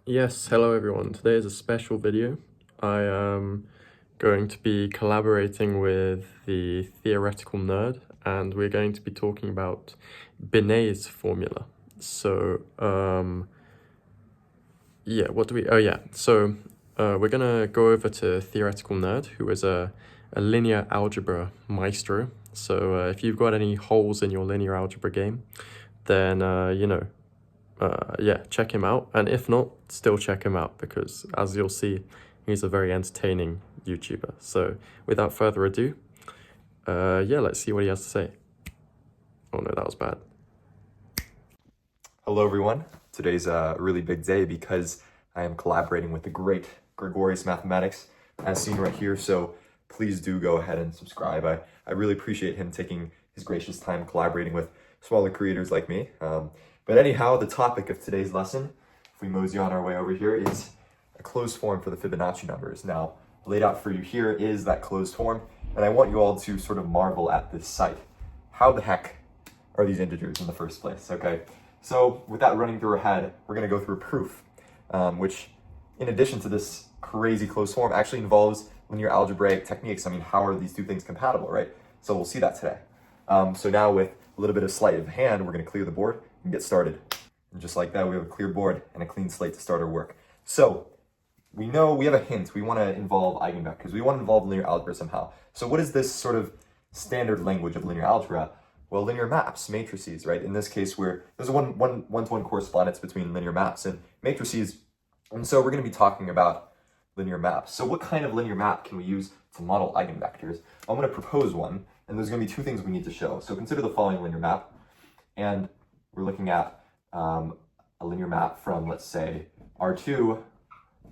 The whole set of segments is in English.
Yes, hello everyone. Today is a special video. I am going to be collaborating with the theoretical nerd, and we're going to be talking about Binet's formula. Yeah, what do we, oh yeah, so we're gonna go over to theoretical nerd, who is a linear algebra maestro. So if you've got any holes in your linear algebra game, then, yeah, check him out. And if not, still check him out because, as you'll see, he's a very entertaining YouTuber. So without further ado, yeah, let's see what he has to say. Oh no, that was bad. Hello everyone. Today's a really big day because I am collaborating with the great Gregorius Mathematics, as seen right here, so please do go ahead and subscribe. I really appreciate him taking his gracious time collaborating with smaller creators like me. But anyhow, the topic of today's lesson, if we mosey on our way over here, is a closed form for the Fibonacci numbers. Now, laid out for you here is that closed form, and I want you all to sort of marvel at this sight. How the heck are these integers in the first place, okay? So with that running through our head, we're going to go through a proof, which in addition to this crazy closed form actually involves linear algebraic techniques. I mean, how are these two things compatible, right? So we'll see that today. So now with a little bit of sleight of hand, we're going to clear the board and get started. And just like that, we have a clear board and a clean slate to start our work. So we know we have a hint. We want to involve eigenvectors. We want to involve linear algebra somehow. So what is this sort of standard language of linear algebra? Well, linear maps, matrices, right? In this case, there's a one-to-one correspondence between linear maps and matrices. And so we're going to be talking about linear maps. So what kind of linear map can we use to model eigenvectors? I'm going to propose one, and there's going to be two things we need to show. So consider the following linear map, and we're looking at a linear map from, let's say, R2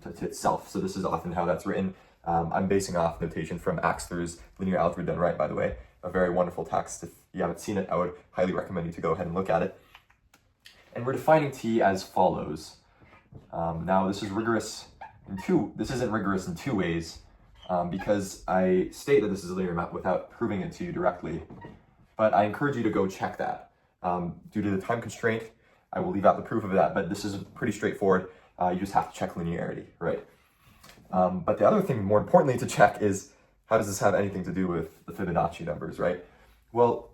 to itself. So this is often how that's written. I'm basing off notation from Axler's Linear Algebra Done Right, by the way. A very wonderful text. If you haven't seen it, I would highly recommend you to go ahead and look at it. And we're defining T as follows. Now this is rigorous this isn't rigorous in two ways, because I state that this is a linear map without proving it to you directly. But I encourage you to go check that. Due to the time constraint, I will leave out the proof of that, but this is pretty straightforward. You just have to check linearity, right? But the other thing, more importantly, to check is, how does this have anything to do with the Fibonacci numbers, right? Well,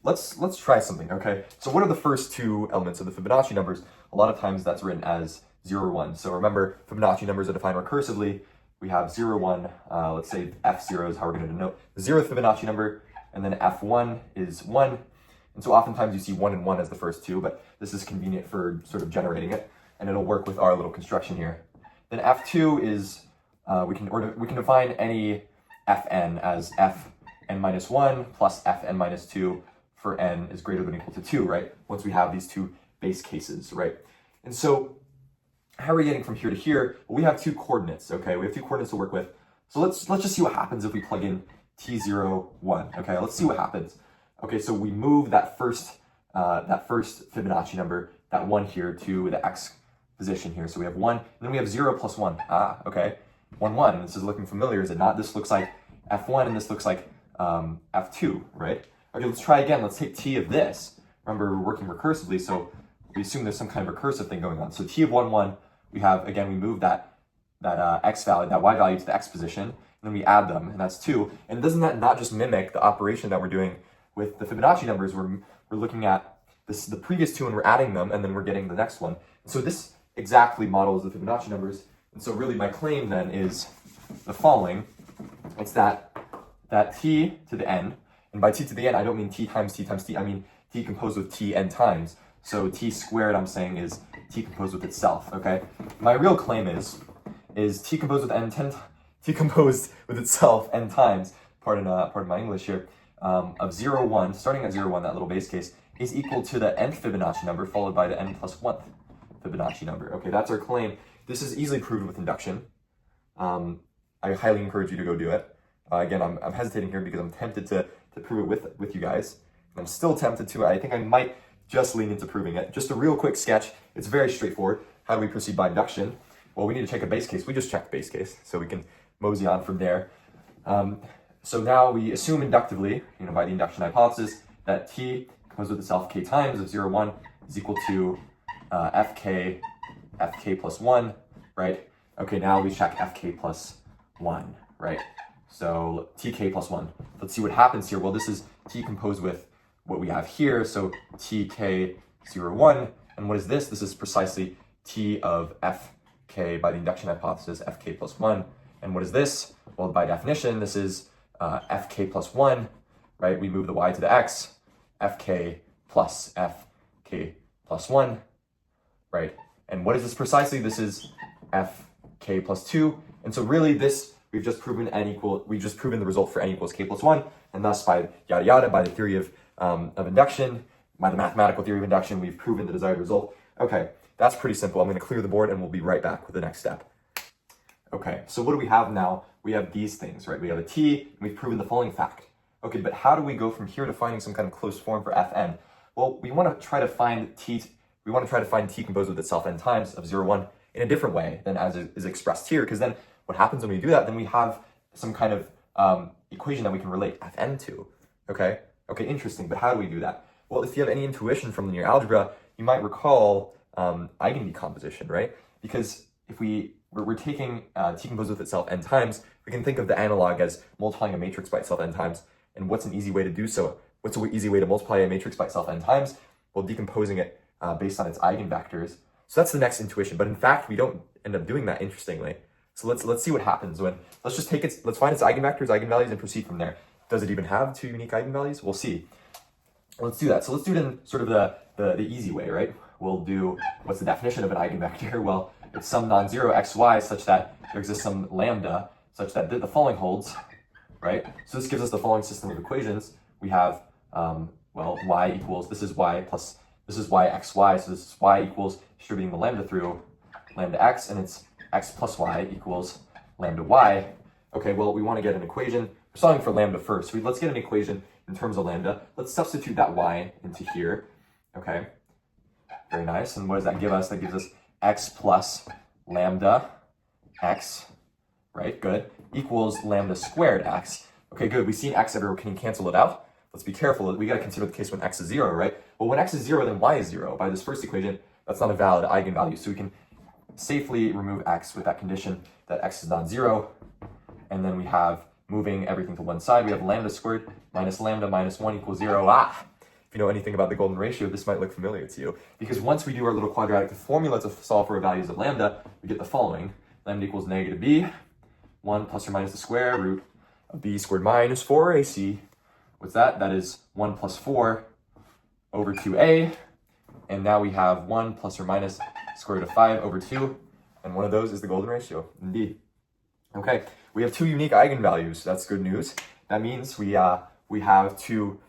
let's try something, okay? So what are the first two elements of the Fibonacci numbers? A lot of times that's written as 0 or 1. So remember, Fibonacci numbers are defined recursively. We have 0, 1, let's say F0 is how we're going to denote the 0th Fibonacci number, and then F1 is 1. And so oftentimes you see 1 and 1 as the first two, but this is convenient for sort of generating it, and it'll work with our little construction here. Then F2 is, we can define any Fn as Fn minus 1 plus Fn minus 2 for n is greater than or equal to 2, right? Once we have these two base cases, right? And so how are we getting from here to here? Well, we have two coordinates, okay? We have two coordinates to work with. So let's just see what happens if we plug in t0, 1, okay? Let's see what happens. Okay, so we move that first Fibonacci number, that 1 here, to the x position here. So we have 1, and then we have 0 plus 1. Okay. 1, 1. This is looking familiar, is it not? This looks like F1, and this looks like F2, right? Okay, let's try again. Let's take t of this. Remember, we're working recursively, so we assume there's some kind of recursive thing going on. So t of 1, 1, we have, again, we move that x value, that y value to the x position, and then we add them, and that's 2. And doesn't that not just mimic the operation that we're doing with the Fibonacci numbers? We're looking at the previous two, and we're adding them, and then we're getting the next one. And so this exactly models the Fibonacci numbers. And so really my claim then is the following. It's that t to the n, and by t to the n, I don't mean t times t times t, I mean t composed with t n times. So t squared, I'm saying, is t composed with itself, okay? My real claim is t composed with t composed with itself n times, pardon my English here, of 0, 1, starting at 0, 1, that little base case, is equal to the nth Fibonacci number followed by the n plus 1th Fibonacci number. Okay, that's our claim. This is easily proved with induction. I highly encourage you to go do it. Again, I'm hesitating here because I'm tempted to prove it with you guys. I'm still tempted to. I think I might just lean into proving it. Just a real quick sketch. It's very straightforward. How do we proceed by induction? Well, we need to check a base case. We just check base case, so we can mosey on from there. So now we assume inductively, by the induction hypothesis, that t composed with itself k times of 0, 1 is equal to fk fk plus 1, right? Okay, now we check fk plus 1, right? So tk plus 1. Let's see what happens here. Well, this is t composed with what we have here, so tk 0, 1. And what is this? This is precisely t of fk by the induction hypothesis, fk plus 1. And what is this? Well, by definition, this is fk plus 1, right? We move the y to the x, fk plus 1, right? And what is this precisely? This is fk plus 2. And so really this, we've just proven the result for n equals k plus 1, and thus by yada yada, by the theory of induction, by the mathematical theory of induction, we've proven the desired result. Okay, that's pretty simple. I'm going to clear the board and we'll be right back with the next step. Okay, so what do we have now? We have these things, right? We have a t, and we've proven the following fact. Okay, but how do we go from here to finding some kind of closed form for fn? Well, we want to try to find t composed with itself n times of 0, 1 in a different way than as it is expressed here, because then what happens when we do that, then we have some kind of equation that we can relate fn to, okay? Okay, interesting, but how do we do that? Well, if you have any intuition from linear algebra, you might recall eigendecomposition, right? Because if we're taking t composed with itself n times, we can think of the analog as multiplying a matrix by itself n times. And what's an easy way to do so? What's an easy way to multiply a matrix by itself n times? Well, decomposing it based on its eigenvectors. So that's the next intuition. But in fact, we don't end up doing that, interestingly. So let's see what happens when, let's find its eigenvectors, eigenvalues, and proceed from there. Does it even have two unique eigenvalues? We'll see. Let's do that. So let's do it in sort of the easy way, right? We'll do, what's the definition of an eigenvector? Well, it's some non-zero xy such that there exists some lambda such that the following holds, right? So this gives us the following system of equations. We have, well, y equals, this is y xy, so this is y equals distributing the lambda through lambda x, and it's x plus y equals lambda y. Okay, well, we want to get an equation. We're solving for lambda first. Let's get an equation in terms of lambda. Let's substitute that y into here. Okay, very nice. And what does that give us? That gives us x plus lambda x, right? Good. Equals lambda squared x. Okay, good. We've seen x everywhere. Can you cancel it out? Let's be careful. We got to consider the case when x is 0, right? Well, when x is 0, then y is 0. By this first equation, that's not a valid eigenvalue. So we can safely remove x with that condition that x is non-zero. And then we have, moving everything to one side, we have lambda squared minus lambda minus 1 equals 0. If you know anything about the golden ratio, this might look familiar to you. Because once we do our little quadratic formula to solve for values of lambda, we get the following. Lambda equals negative b, 1 plus or minus the square root of b squared minus 4ac. What's that? That is 1 plus 4 over 2a. And now we have 1 plus or minus square root of 5 over 2. And one of those is the golden ratio, indeed. Okay, we have two unique eigenvalues. That's good news. That means we have two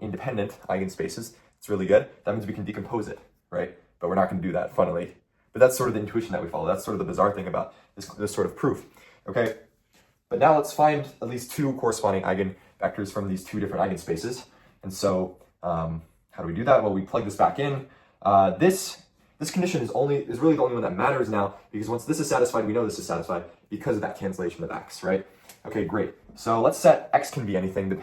independent eigenspaces. It's really good. That means we can decompose it, right? But we're not going to do that, funnily. But that's sort of the intuition that we follow. That's sort of the bizarre thing about this sort of proof. Okay, but now let's find at least two corresponding eigenvectors from these two different eigenspaces. And so how do we do that? Well, we plug this back in. This condition is really the only one that matters now, because once this is satisfied, we know this is satisfied because of that cancellation of x, right? Okay, great. So let's set x can be anything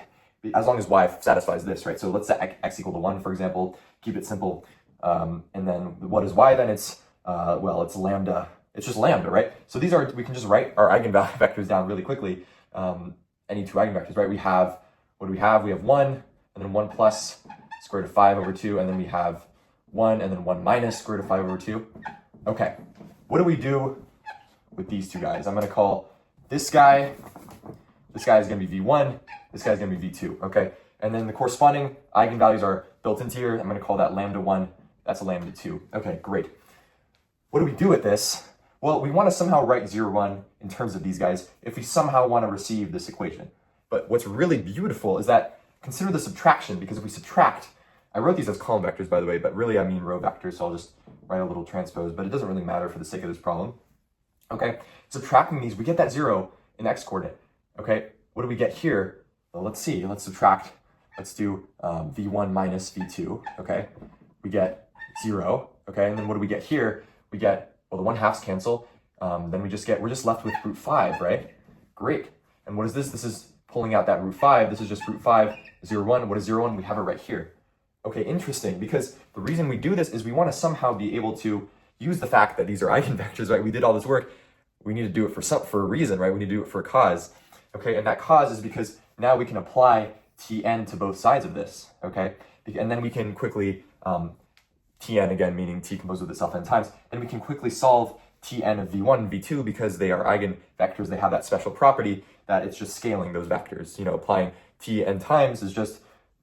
as long as y satisfies this, right? So let's set x equal to 1, for example. Keep it simple. And then what is y then? It's, well, it's lambda. It's just lambda, right? So we can just write our eigenvectors down really quickly. Any two eigenvectors, right? What do we have? We have 1, and then 1 plus square root of 5 over 2, and then we have 1, and then 1 minus square root of 5 over 2. Okay, what do we do with these two guys? I'm going to call this guy is going to be v1, this guy is going to be v2, okay? And then the corresponding eigenvalues are built into here. I'm going to call that lambda 1, that's a lambda 2. Okay, great. What do we do with this? Well, we want to somehow write 0, 1 in terms of these guys if we somehow want to receive this equation. But what's really beautiful is that, consider the subtraction, because if we subtract, I wrote these as column vectors, by the way, but really I mean row vectors, so I'll just write a little transpose, but it doesn't really matter for the sake of this problem. Okay, subtracting these, we get that 0 in the x-coordinate. Okay, what do we get here? Well, let's see, let's subtract. Let's do v1 minus v2, okay? We get 0, okay? And then what do we get here? We get, well, the 1/2s cancel. Then we're just left with root 5, right? Great. And what is this? This is pulling out that root 5. This is just root 5, 0, 1. What is 0, 1? We have it right here. Okay, interesting, because the reason we do this is we want to somehow be able to use the fact that these are eigenvectors, right? We did all this work. We need to do it for a reason, right? We need to do it for a cause, okay? And that cause is because now we can apply Tn to both sides of this, okay? And then we can quickly, Tn again, meaning T composed with itself n times, then we can quickly solve Tn of v1 and v2 because they are eigenvectors. They have that special property that it's just scaling those vectors. You know, applying Tn times is just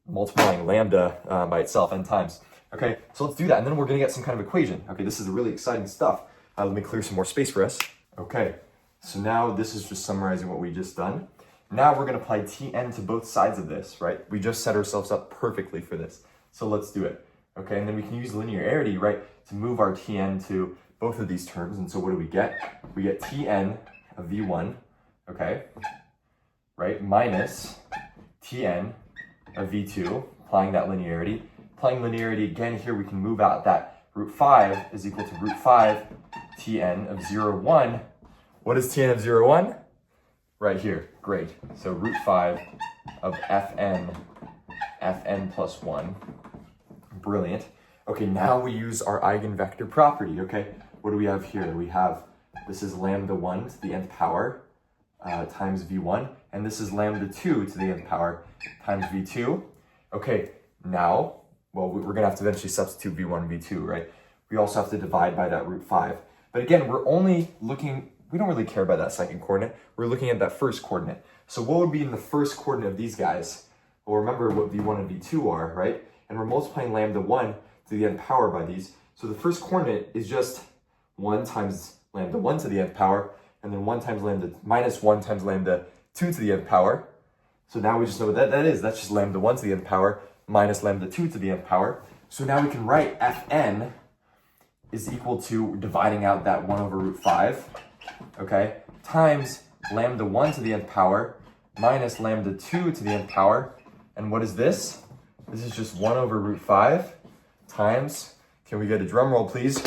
multiplying lambda by itself n times. Okay, so let's do that, and then we're gonna get some kind of equation. Okay, this is really exciting stuff. Let me clear some more space for us. Okay, so now this is just summarizing what we just done. Now we're gonna apply Tn to both sides of this, right? We just set ourselves up perfectly for this. So let's do it. Okay, and then we can use linearity, right, to move our Tn to both of these terms. And so what do we get? We get Tn of v1, okay, right, minus Tn of v2, applying that linearity. Applying linearity again here, we can move out that root 5 is equal to root 5 Tn of 0, 1. What is Tn of 0, 1? Right here, great. So root 5 of Fn plus 1. Brilliant. Okay, now we use our eigenvector property, okay? What do we have here? We have, this is lambda 1 to the nth power times v1, and this is lambda 2 to the nth power times v2. Okay, now, well, we're gonna have to eventually substitute v1 and v2, right? We also have to divide by that root 5. But again, we're only looking, we don't really care about that second coordinate. We're looking at that first coordinate. So what would be in the first coordinate of these guys? Well, remember what v1 and v2 are, right? And we're multiplying lambda 1 to the nth power by these. So the first coordinate is just 1 times lambda 1 to the nth power, and then 1 times lambda minus 1 times lambda 2 to the nth power. So now we just know what that is. That's just lambda 1 to the nth power minus lambda 2 to the nth power. So now we can write Fn is equal to dividing out that 1 over root 5, okay, times lambda 1 to the nth power minus lambda 2 to the nth power. And what is this? This is just 1 over root 5 times, can we get a drum roll, please?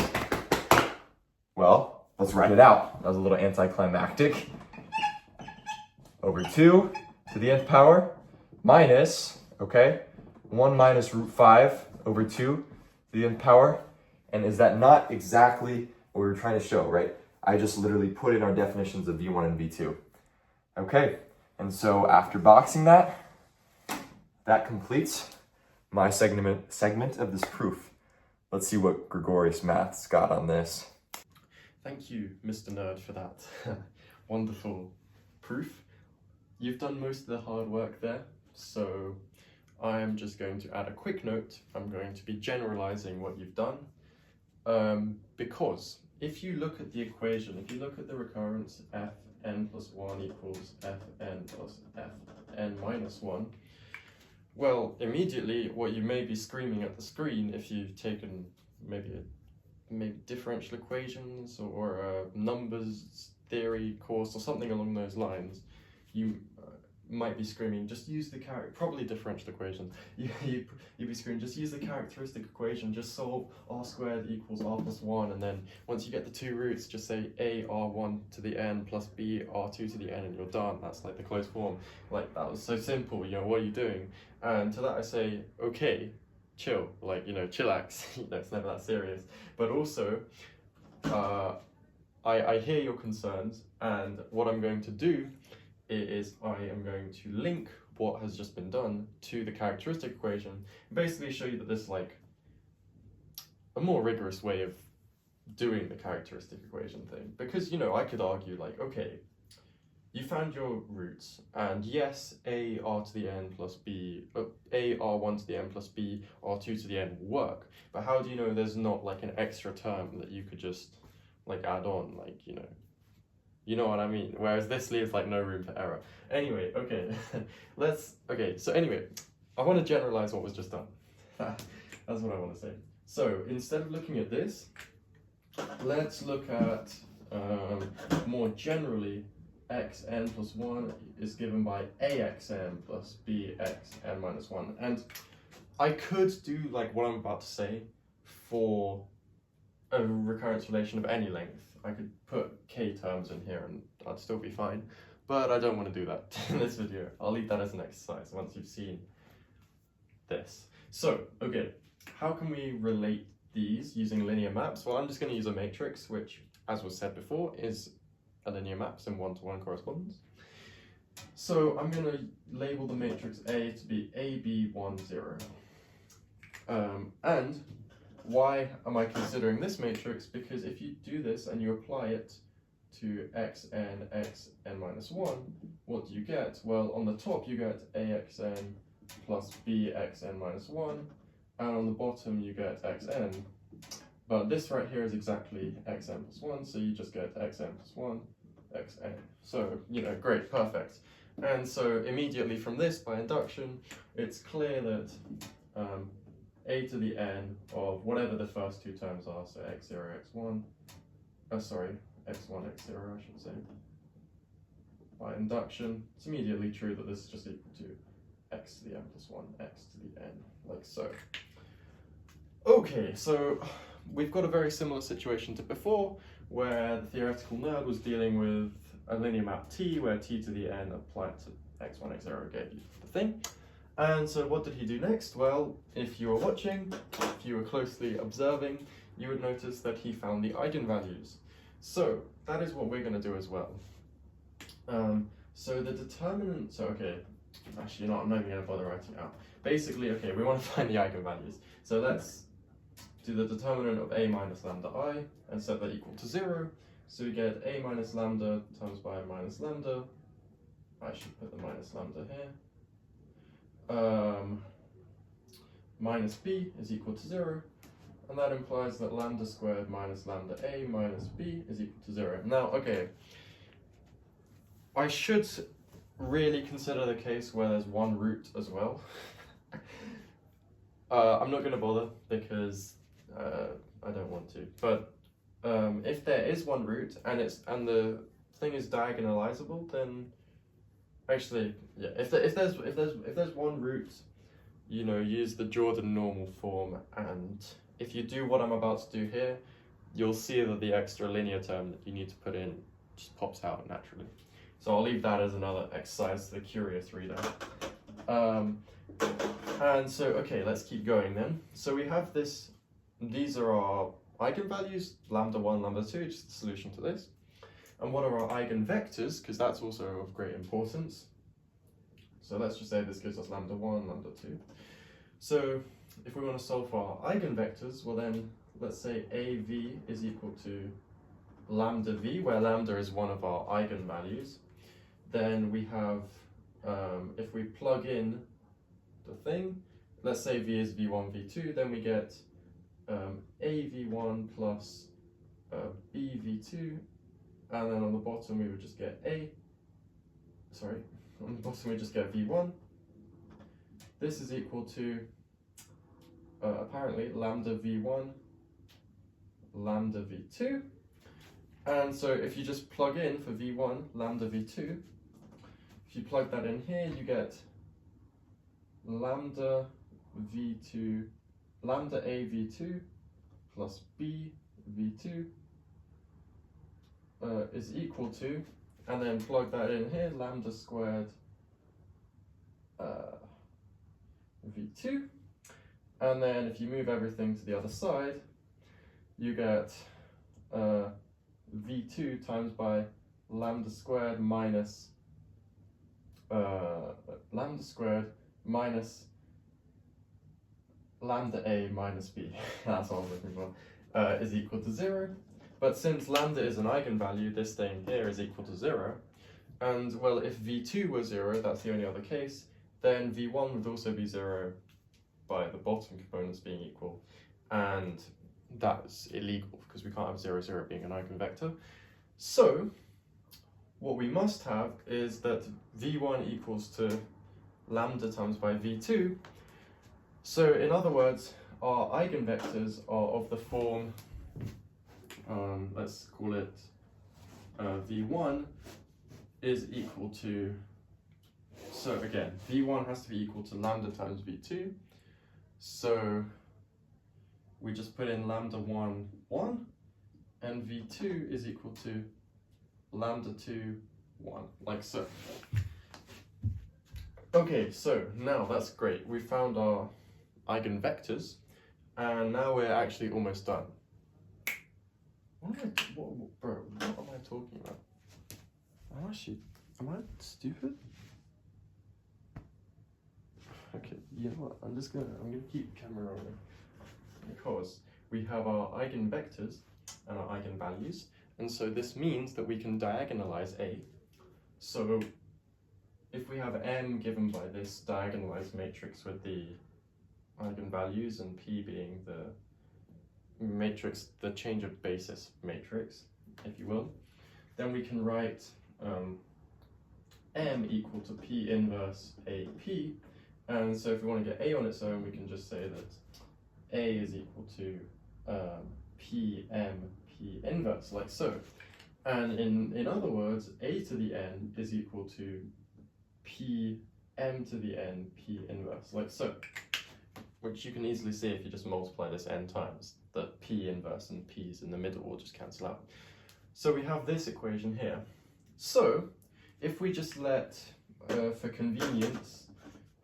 Well, let's write it out. That was a little anticlimactic. Over 2 to the nth power minus, okay, 1 minus root 5 over 2 to the nth power. And is that not exactly what we were trying to show, right? I just literally put in our definitions of v1 and v2. Okay, and so after boxing that, that completes my segment of this proof. Let's see what Gregorius Maths got on this. Thank you, Mr. Nerd, for that wonderful proof. You've done most of the hard work there, so I am just going to add a quick note. I'm going to be generalizing what you've done, because if you look at the equation, if you look at the recurrence Fn plus 1 equals Fn plus Fn minus 1, well, immediately what you may be screaming at the screen, if you've taken maybe differential equations or a numbers theory course or something along those lines, you might be screaming, just use the probably differential equations. You'd be screaming, just use the characteristic equation, just solve r squared equals r plus 1, and then once you get the two roots, just say a r1 to the n plus b r2 to the n, and you're done. That's like the closed form. Like, that was so simple, you know, what are you doing? And to that I say, okay, chill, like, you know, chillax, you know, it's never that serious. But also, I hear your concerns, and what I'm going to do is I am going to link what has just been done to the characteristic equation, and basically show you that there's like a more rigorous way of doing the characteristic equation thing. Because, you know, I could argue like, okay, you found your roots, and yes, a r to the n plus b, a r1 to the n plus b r2 to the n will work, but how do you know there's not like an extra term that you could just like add on, like, you know what I mean? Whereas this leaves like no room for error. Anyway, okay, so anyway, I want to generalize what was just done. That's what I want to say. So instead of looking at this, let's look at more generally, xn plus 1 is given by axn plus bxn minus 1. And I could do like what I'm about to say for a recurrence relation of any length. I could put k terms in here and I'd still be fine, but I don't want to do that in this video. I'll leave that as an exercise once you've seen this. So, okay, how can we relate these using linear maps, well, I'm just going to use a matrix, which, as was said before, is a linear maps in one-to-one correspondence. So I'm going to label the matrix A to be AB10. And why am I considering this matrix? Because if you do this and you apply it to xn minus 1, what do you get? Well, on the top you get axn plus bxn minus 1, and on the bottom you get xn. But this right here is exactly xn plus 1, so you just get xn plus 1, xn. So, you know, great, perfect. And so immediately from this, by induction, it's clear that a to the n of whatever the first two terms are, so x0, x1, x1, x0, I should say. By induction, it's immediately true that this is just equal to x to the n plus 1, x to the n, like so. Okay, so we've got a very similar situation to before, where the theoretical nerd was dealing with a linear map T, where T to the n applied to x1, x0 gave you the thing. And so what did he do next? Well, if you were watching, if you were closely observing, you would notice that he found the eigenvalues. So that is what we're going to do as well. So the determinant, so okay, actually I'm not even going to bother writing it out. Basically, okay, we want to find the eigenvalues. So let's do the determinant of a minus lambda I and set that equal to 0. So we get a minus lambda times by minus lambda. I should put the minus lambda here. Minus b is equal to 0, and that implies that lambda squared minus lambda a minus b is equal to 0. Now, okay, I should really consider the case where there's one root as well. I'm not going to bother because I don't want to, but if there is one root and the thing is diagonalizable, then actually, yeah, if there's one root, you know, use the Jordan normal form, and if you do what I'm about to do here, you'll see that the extra linear term that you need to put in just pops out naturally. So I'll leave that as another exercise to the curious reader. And so, okay, let's keep going then. So we have this, these are our eigenvalues, lambda 1, lambda 2, just the solution to this. And what are our eigenvectors? Because that's also of great importance. So let's just say this gives us lambda 1, lambda 2. So if we want to solve for our eigenvectors, well then, let's say AV is equal to lambda V, where lambda is one of our eigenvalues. Then we have, if we plug in the thing, let's say V is V1, V2, then we get AV1 plus BV2, and then on the bottom we would just get on the bottom we just get V1. This is equal to, apparently, lambda V1, lambda V2. And so if you just plug in for V1, lambda V2, if you plug that in here, you get lambda V2, lambda A V2 plus B V2 is equal to, and then plug that in here, lambda squared V2. And then if you move everything to the other side, you get V2 times by lambda squared minus lambda squared minus lambda A minus B, that's what I was looking for, is equal to 0. But since lambda is an eigenvalue, this thing here is equal to 0. And well, if V2 were 0, that's the only other case, then V1 would also be 0 by the bottom components being equal. And that's illegal because we can't have 0, 0 being an eigenvector. So what we must have is that V1 equals to lambda times by V2. So in other words, our eigenvectors are of the form, let's call it V1 is equal to, so again, V1 has to be equal to lambda times V2. So we just put in lambda 1, 1, and V2 is equal to lambda 2, 1, like so. Okay, so now that's great. We found our eigenvectors. And now we're actually almost done. Bro, what am I talking about? Am I stupid? Okay, you know what, I'm gonna keep the camera rolling. Because we have our eigenvectors and our eigenvalues, and so this means that we can diagonalize A. So if we have M given by this diagonalized matrix with the eigenvalues and P being the matrix, the change of basis matrix, if you will, then we can write M equal to P inverse AP. And so if we want to get A on its own, we can just say that A is equal to PM P inverse, like so. And in other words, A to the n is equal to PM to the n P inverse, like so. Which you can easily see if you just multiply this n times, that P inverse and P's in the middle will just cancel out. So we have this equation here. So if we just let, for convenience,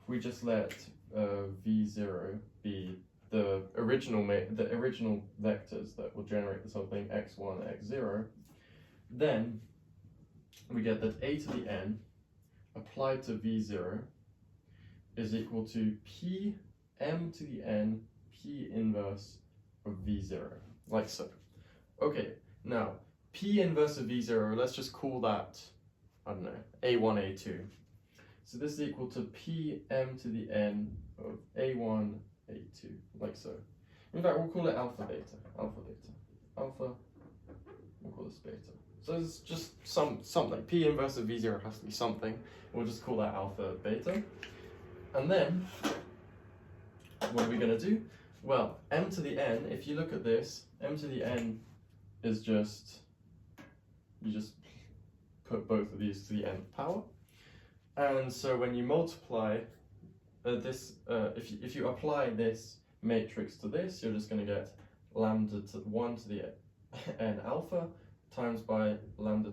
if we just let V0 be the original vectors that will generate something x1, x0, then we get that A to the n applied to V0 is equal to PM to the n P inverse of V0, like so. Okay, now P inverse of V0, let's just call that, I don't know, A1, A2. So this is equal to PM to the n of A1, A2, like so. In fact, we'll call it alpha, beta, alpha, we'll call this beta. So it's just something. P inverse of V0 has to be something. We'll just call that alpha, beta. And then, what are we going to do? Well, m to the n, if you look at this, m to the n is just, you just put both of these to the nth power. And so when you multiply this, if you apply this matrix to this, you're just going to get lambda to 1 to the n alpha times by lambda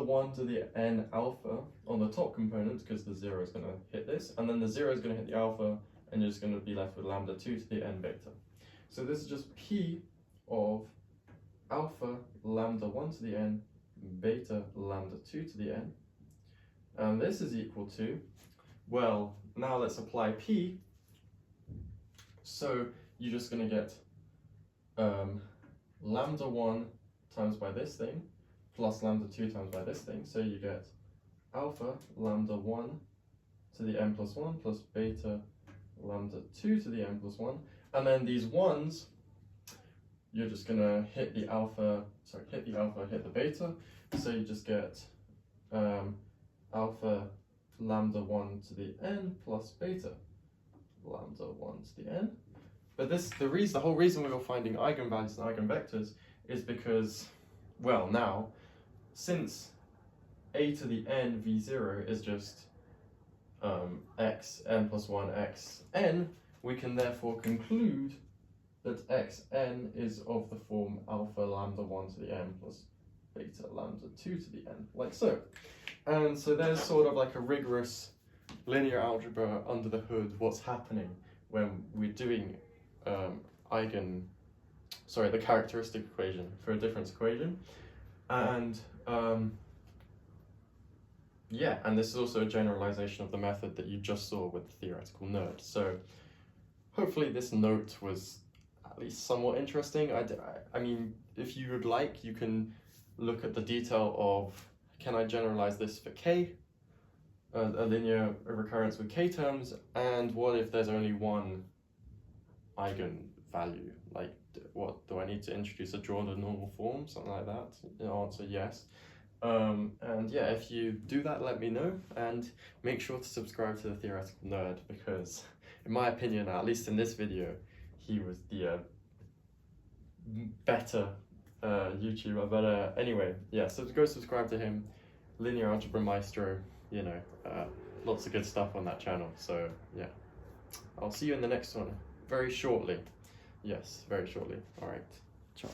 1 to the n alpha on the top component, because the 0 is going to hit this, and then the 0 is going to hit the alpha, and you're just going to be left with lambda 2 to the n beta. So this is just P of alpha lambda 1 to the n beta lambda 2 to the n, and this is equal to, well, now let's apply P. So you're just going to get lambda 1 times by this thing plus lambda 2 times by this thing, so you get alpha lambda 1 to the n plus 1 plus beta lambda 2 to the n plus 1, and then these ones, you're just going to hit the alpha, hit the beta, so you just get alpha lambda 1 to the n plus beta lambda 1 to the n. But the whole reason we were finding eigenvalues and eigenvectors is because, well, now, since a to the n v0 is just x n plus 1 x n, we can therefore conclude that xn is of the form alpha lambda 1 to the n plus beta lambda 2 to the n, like so. And so there's sort of like a rigorous linear algebra under the hood, what's happening when we're doing the characteristic equation for a difference equation. And yeah, and this is also a generalization of the method that you just saw with the theoretical nerd. So hopefully this note was at least somewhat interesting. I mean, if you would like, you can look at the detail of, can I generalize this for k, a linear recurrence with k terms, and what if there's only one eigenvalue? Like, what, do I need to introduce a drawn to normal form, something like that? The answer, yes. And yeah, if you do that, let me know, and make sure to subscribe to the Theoretical Nerd, because in my opinion, at least in this video, he was the better YouTuber. But anyway, yeah, so go subscribe to him, Linear Algebra Maestro, you know, lots of good stuff on that channel. So yeah, I'll see you in the next one very shortly. Yes, very shortly. All right, ciao.